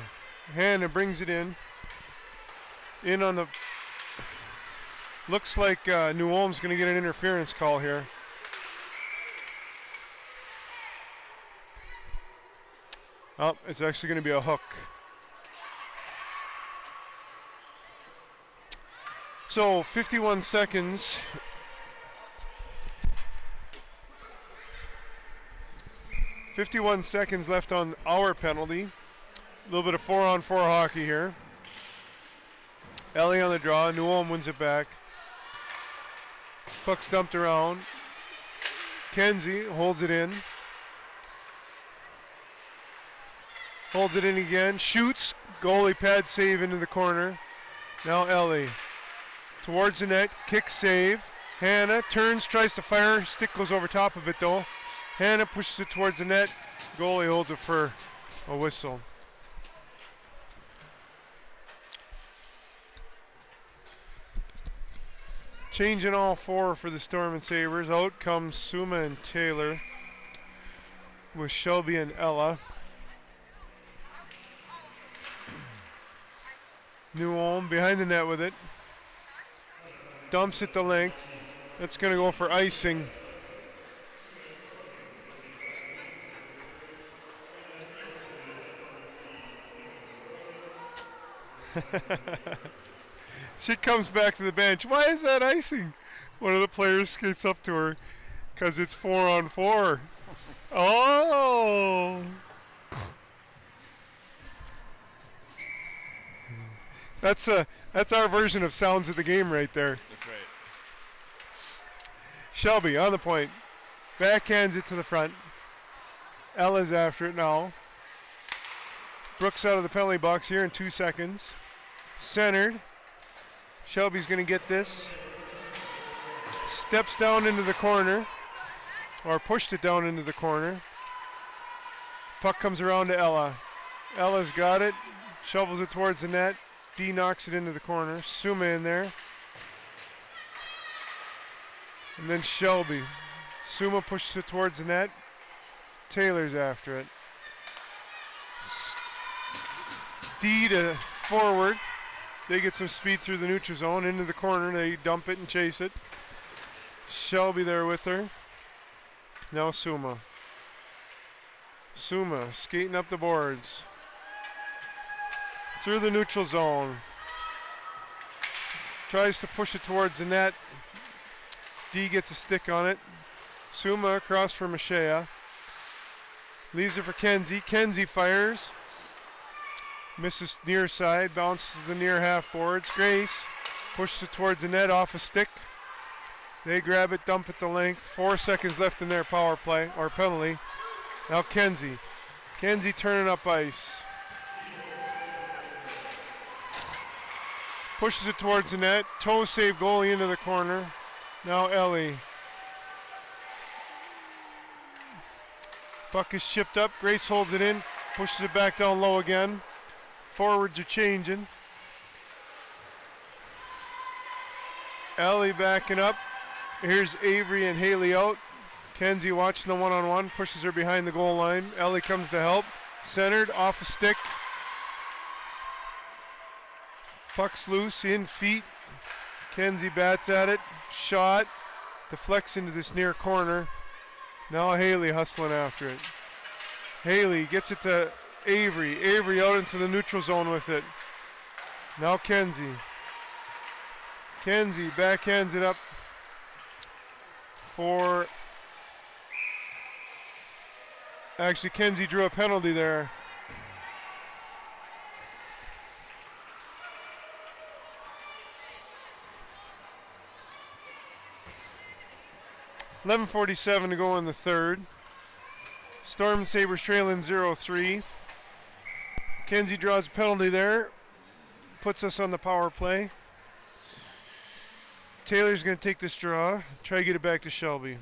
Hannah brings it in. In on the. Looks like New Ulm's going to get an interference call here. Oh, it's actually going to be a hook. So 51 seconds. .51 left on our penalty. A little bit of 4-on-4 hockey here. Ellie on the draw. New Ulm wins it back. Puck's dumped around. Kenzie holds it in. Holds it in again. Shoots. Goalie pad save into the corner. Now Ellie. Towards the net. Kick save. Hannah turns, tries to fire. Stick goes over top of it though. Hannah pushes it towards the net. Goalie holds it for a whistle. Changing all four for the Storm and Sabres. Out comes Suma and Taylor with Shelby and Ella. New Ulm behind the net with it. Dumps it the length. That's going to go for icing. She comes back to the bench. Why is that icing? One of the players skates up to her because it's 4-on-4. Oh! That's our version of sounds of the game right there. That's right. Shelby on the point. Backhands it to the front. Ella's after it now. Brooks out of the penalty box here in 2 seconds. Centered. Shelby's going to get this. Steps down into the corner. Or pushed it down into the corner. Puck comes around to Ella. Ella's got it. Shovels it towards the net. D knocks it into the corner. Suma in there. And then Shelby. Suma pushes it towards the net. Taylor's after it. D to forward. They get some speed through the neutral zone into the corner. They dump it and chase it. Shelby there with her. Now Suma. Suma skating up the boards. Through the neutral zone. Tries to push it towards the net. D gets a stick on it. Suma across for Mashea. Leaves it for Kenzie. Kenzie fires. Misses near side. Bounces to the near half boards. Grace pushes it towards the net off a stick. They grab it, dump it the length. 4 seconds left in their power play or penalty. Now Kenzie. Kenzie turning up ice. Pushes it towards the net. Toe save goalie into the corner. Now Ellie. Puck is chipped up. Grace holds it in. Pushes it back down low again. Forwards are changing. Ellie backing up. Here's Avery and Haley out. Kenzie watching the one-on-one. Pushes her behind the goal line. Ellie comes to help. Centered off a stick. Puck's loose, in feet. Kenzie bats at it. Shot. Deflects into this near corner. Now Haley hustling after it. Haley gets it to Avery. Avery out into the neutral zone with it. Now Kenzie. Kenzie backhands it up for... Actually, Kenzie drew a penalty there. .11:47 to go in the third. Storm and Sabres trailing 0-3. Kenzie draws a penalty there. Puts us on the power play. Taylor's going to take this draw. Try to get it back to Shelby.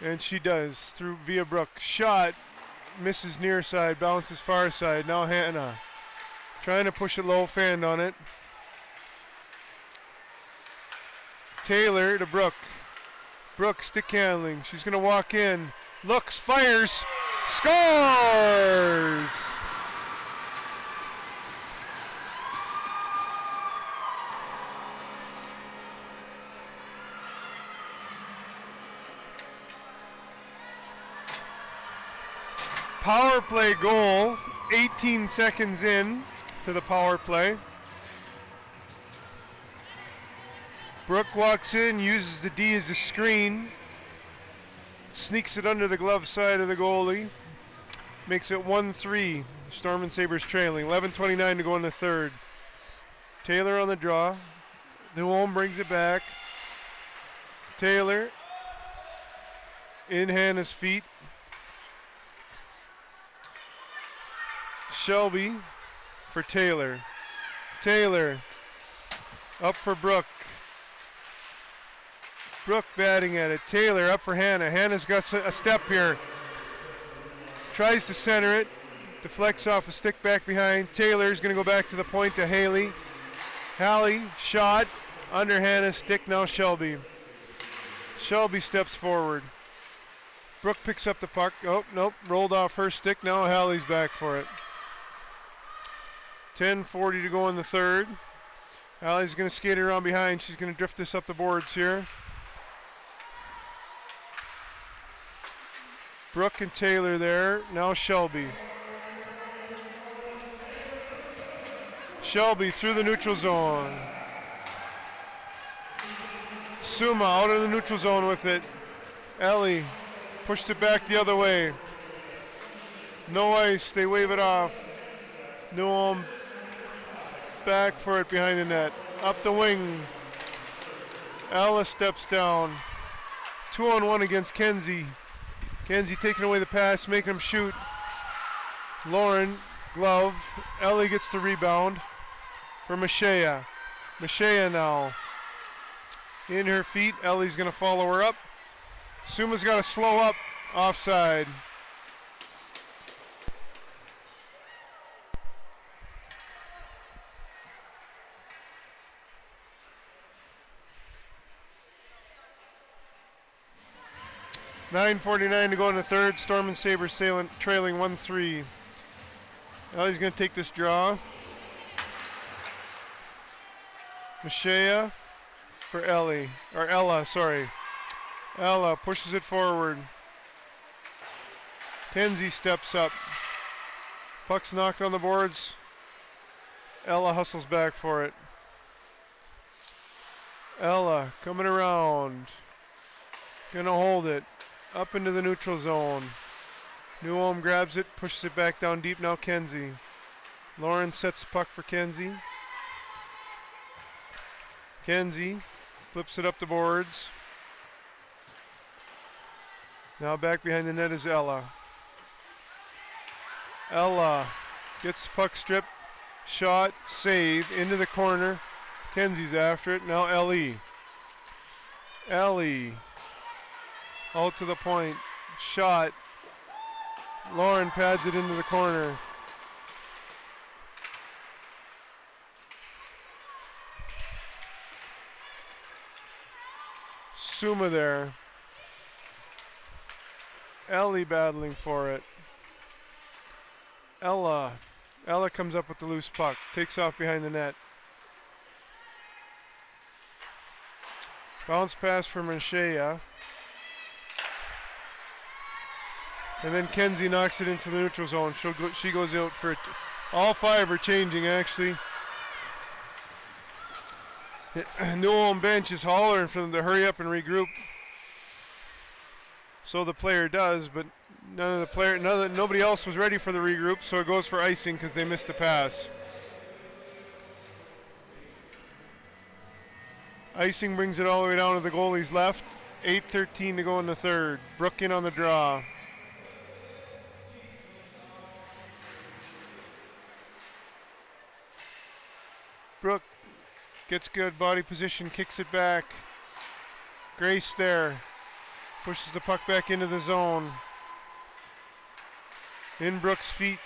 And she does through via Brook. Shot. Misses near side. Bounces far side. Now Hannah. Trying to push it low. Fanned on it. Taylor to Brook. Brook stick handling. She's going to walk in. Looks. Fires. Scores! Power play goal, 18 seconds in to the power play. Brooke walks in, uses the D as a screen, sneaks it under the glove side of the goalie, makes it 1-3. Storm and Sabres trailing. 11:29 to go in the third. Taylor on the draw. Newholm brings it back. Taylor in Hannah's feet. Shelby for Taylor. Taylor up for Brooke. Brooke batting at it. Taylor up for Hannah. Hannah's got a step here. Tries to center it. Deflects off a stick back behind. Taylor's going to go back to the point to Haley. Hallie shot under Hannah's stick. Now Shelby. Shelby steps forward. Brooke picks up the puck. Oh, nope. Rolled off her stick. Now Hallie's back for it. 10:40 to go in the third. Hallie's going to skate it around behind. She's going to drift this up the boards here. Brooke and Taylor there. Now Shelby. Shelby through the neutral zone. Suma out of the neutral zone with it. Ellie pushed it back the other way. No ice. They wave it off. Newholm back for it behind the net. Up the wing. Ella steps down. 2-on-1 against Kenzie. Kenzie taking away the pass, making him shoot. Lauren, glove. Ellie gets the rebound for Mashea. Mashea now in her feet. Ellie's going to follow her up. Suma's got to slow up. Offside. $9:49 to go in the third. Storm and Sabres trailing 1-3. Ellie's going to take this draw. Mashea for Ellie. Or Ella, sorry. Ella pushes it forward. Kenzie steps up. Puck's knocked on the boards. Ella hustles back for it. Ella coming around. Gonna hold it. Up into the neutral zone. Newholm grabs it, pushes it back down deep. Now Kenzie. Lauren sets the puck for Kenzie. Kenzie flips it up the boards. Now back behind the net is Ella. Ella gets the puck stripped. Shot, save, into the corner. Kenzie's after it. Now Ellie. Ellie. Out to the point. Shot. Lauren pads it into the corner. Suma there. Ellie battling for it. Ella. Ella comes up with the loose puck. Takes off behind the net. Bounce pass for Mashea. And then Kenzie knocks it into the neutral zone. She goes out for it. All five are changing, actually. Newholm bench is hollering for them to hurry up and regroup. So the player does, but nobody else was ready for the regroup, so it goes for icing because they missed the pass. Icing brings it all the way down to the goalie's left. 8:13 to go in the third. Brooke in on the draw. Brooke gets good body position, kicks it back. Grace there. Pushes the puck back into the zone. In Brooke's feet.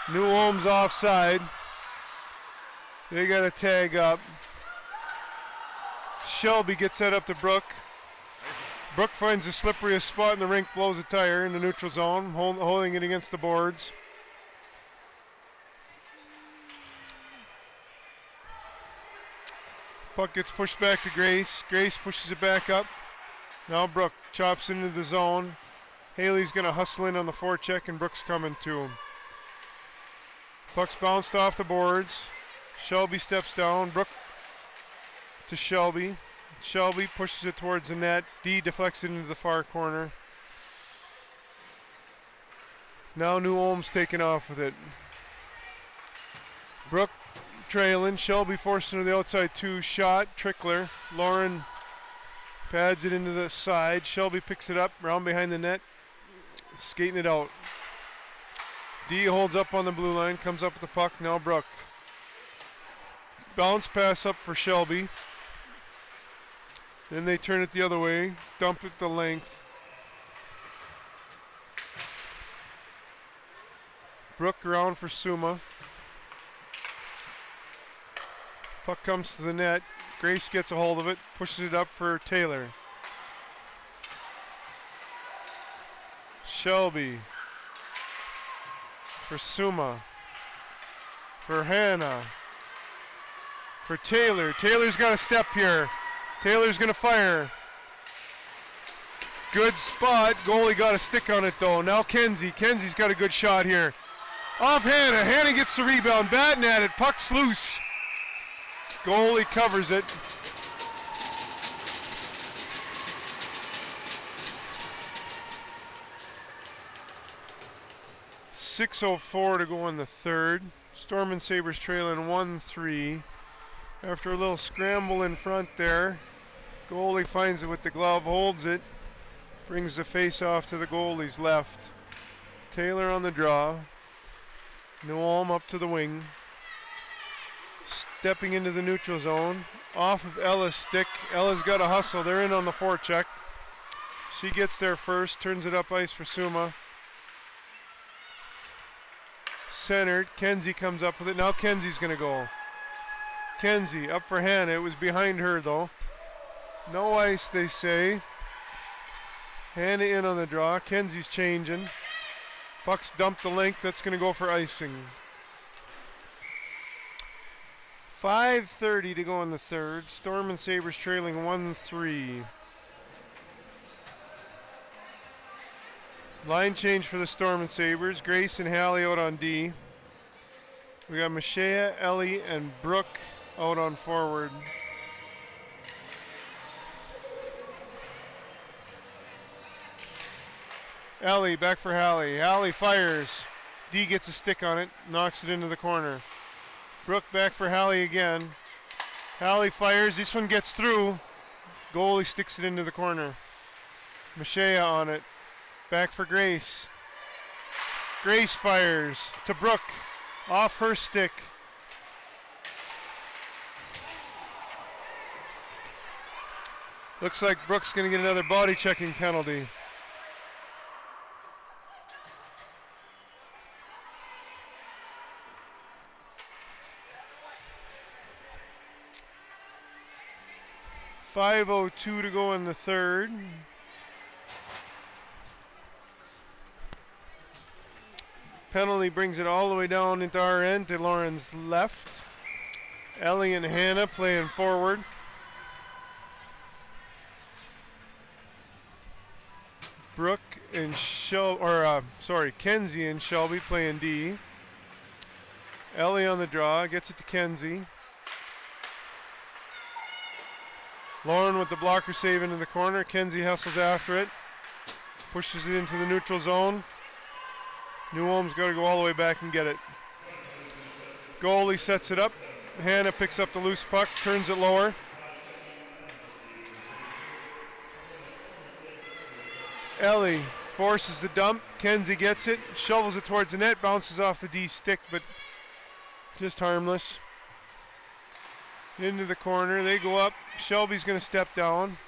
Newholm's offside. They got a tag up. Shelby gets that up to Brooke. Brooke finds the slipperiest spot in the rink, blows a tire in the neutral zone, holding it against the boards. Puck gets pushed back to Grace. Grace pushes it back up. Now Brooke chops into the zone. Haley's going to hustle in on the forecheck, and Brooke's coming to. Puck's bounced off the boards. Shelby steps down. Brooke to Shelby. Shelby pushes it towards the net. D deflects it into the far corner. Now New Ulm's taking off with it. Brooke trailing. Shelby forcing to the outside two. Shot. Trickler. Lauren pads it into the side. Shelby picks it up. Round behind the net. Skating it out. D holds up on the blue line. Comes up with the puck. Now Brooke. Bounce pass up for Shelby. Then they turn it the other way, dump it the length. Brooke around for Suma. Puck comes to the net. Grace gets a hold of it, pushes it up for Taylor. Shelby. For Suma. For Hannah. For Taylor. Taylor's got a step here. Taylor's going to fire. Good spot. Goalie got a stick on it though. Now Kenzie. Kenzie's got a good shot here. Off Hannah. Hannah gets the rebound. Batting at it. Puck's loose. Goalie covers it. .6:04 to go in the third. Storm and Sabres trailing 1-3. After a little scramble in front there, goalie finds it with the glove, holds it, brings the face off to the goalie's left. Taylor on the draw. New Ulm up to the wing. Stepping into the neutral zone. Off of Ella's stick. Ella's got a hustle. They're in on the forecheck. She gets there first, turns it up ice for Suma. Centered. Kenzie comes up with it. Now Kenzie's going to go. Kenzie up for Hannah. It was behind her though. No ice, they say. Hannah in on the draw. Kenzie's changing. Puck's dumped the length. That's going to go for icing. 5:30 to go in the third. Storm and Sabres trailing 1-3. Line change for the Storm and Sabres. Grace and Hallie out on D. We got Mashea, Ellie, and Brooke out on forward. Ellie back for Hallie. Hallie fires. D gets a stick on it, knocks it into the corner. Brooke back for Hallie again. Hallie fires. This one gets through. Goalie sticks it into the corner. Mashea on it. Back for Grace. Grace fires to Brooke. Off her stick. Looks like Brooke's going to get another body checking penalty. .5:02 to go in the third. Penalty brings it all the way down into our end to Lauren's left. Ellie and Hannah playing forward. Brooke and Kenzie and Shelby playing D. Ellie on the draw, gets it to Kenzie. Lauren with the blocker save into the corner. Kenzie hustles after it. Pushes it into the neutral zone. New Ulm's got to go all the way back and get it. Goalie sets it up. Hannah picks up the loose puck, turns it lower. Ellie forces the dump. Kenzie gets it, shovels it towards the net, bounces off the D stick, but just harmless. Into the corner, they go up. Shelby's going to step down.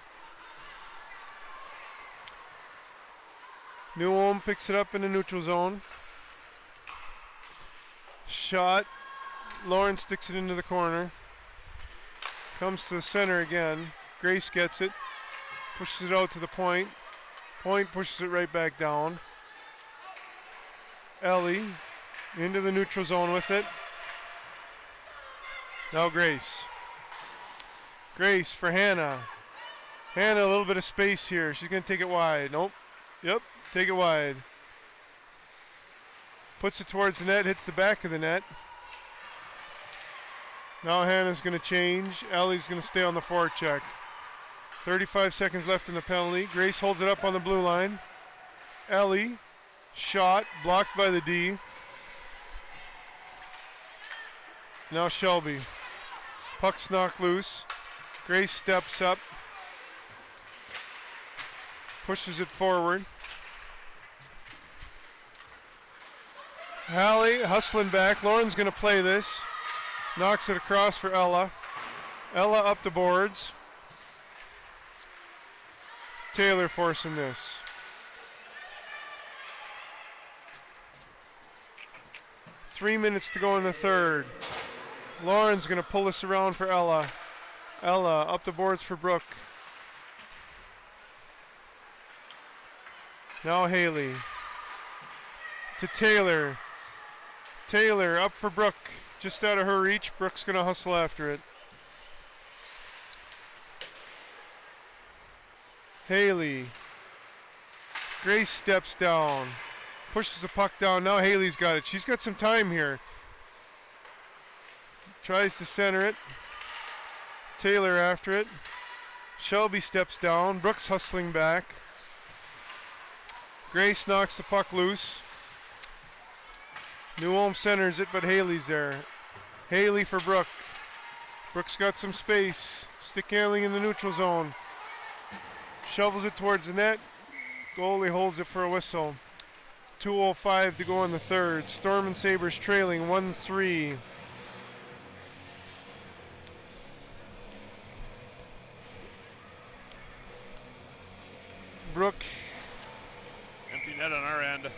New Ulm picks it up in the neutral zone. Shot. Lauren sticks it into the corner. Comes to the center again. Grace gets it. Pushes it out to the point. Point pushes it right back down. Ellie into the neutral zone with it. Now Grace. Grace for Hannah. Hannah, a little bit of space here. She's going to take it wide. Nope. Yep, take it wide. Puts it towards the net, hits the back of the net. Now Hannah's going to change. Ellie's going to stay on the forecheck. 35 seconds left in the penalty. Grace holds it up on the blue line. Ellie, shot, blocked by the D. Now Shelby. Puck's knocked loose. Grace steps up. Pushes it forward. Hallie hustling back. Lauren's going to play this. Knocks it across for Ella. Ella up the boards. Taylor forcing this. Three minutes to go in the third. Lauren's going to pull this around for Ella. Ella up the boards for Brooke. Now Haley. To Taylor. Taylor up for Brooke. Just out of her reach. Brooke's going to hustle after it. Haley. Grace steps down. Pushes the puck down. Now Haley's got it. She's got some time here. Tries to center it. Taylor after it. Shelby steps down. Brooks hustling back. Grace knocks the puck loose. New Ulm centers it, but Haley's there. Haley for Brooke. Brooks got some space. Stick handling in the neutral zone. Shovels it towards the net. Goalie holds it for a whistle. 2:05 to go in the third. Storm and Sabres trailing 1-3. Brooke. Empty net on our end.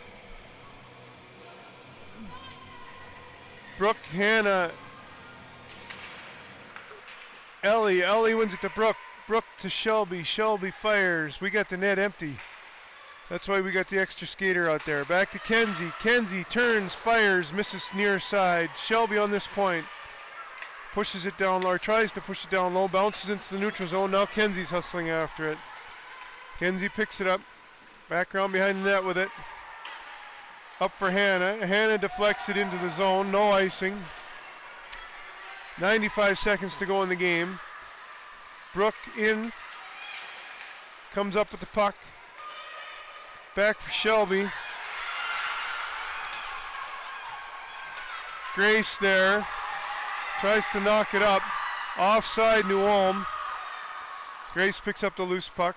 Brooke, Hannah. Ellie. Ellie wins it to Brooke. Brooke to Shelby. Shelby fires. We got the net empty. That's why we got the extra skater out there. Back to Kenzie. Kenzie turns, fires, misses near side. Shelby on this point. Pushes it down low, or tries to push it down low. Bounces into the neutral zone. Now Kenzie's hustling after it. Kenzie picks it up. Background behind the net with it. Up for Hannah. Hannah deflects it into the zone. No icing. 95 seconds to go in the game. Brooke in. Comes up with the puck. Back for Shelby. Grace there. Tries to knock it up. Offside New Ulm. Grace picks up the loose puck.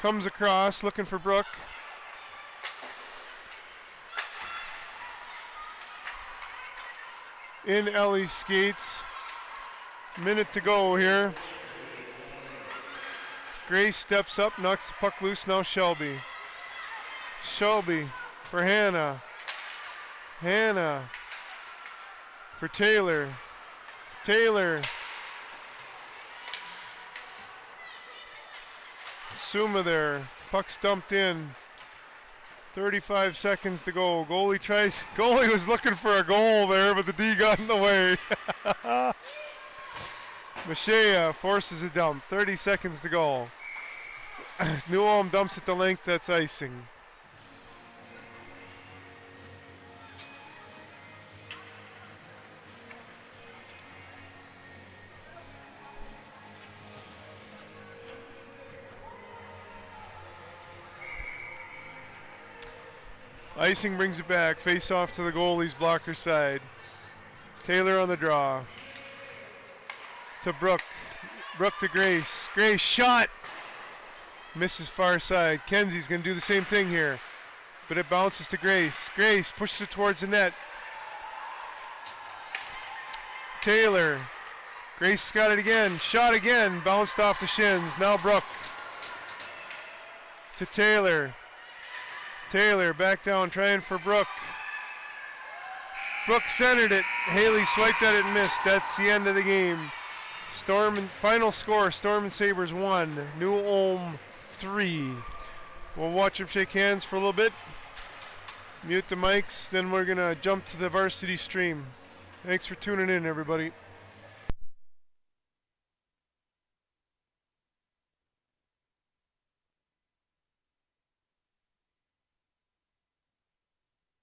Comes across looking for Brooke. In Ellie's skates. Minute to go here. Grace steps up, knocks the puck loose. Now Shelby. Shelby for Hannah. Hannah for Taylor. Taylor. Suma there. Puck's dumped in. 35 seconds to go. Goalie was looking for a goal there, but the D got in the way. Mashea forces a dump. 30 seconds to go. New Ulm dumps at the length. That's icing. Icing brings it back. Face off to the goalie's blocker side. Taylor on the draw. To Brooke. Brooke to Grace. Grace shot. Misses far side. Kenzie's going to do the same thing here. But it bounces to Grace. Grace pushes it towards the net. Taylor. Grace got it again. Shot again. Bounced off the shins. Now Brooke. To Taylor. Taylor back down trying for Brooke. Brooke centered it. Haley swiped at it and missed. That's the end of the game. Storm and final score, Storm and Sabres 1, New Ulm 3. We'll watch them shake hands for a little bit. Mute the mics, then we're gonna jump to the varsity stream. Thanks for tuning in, everybody.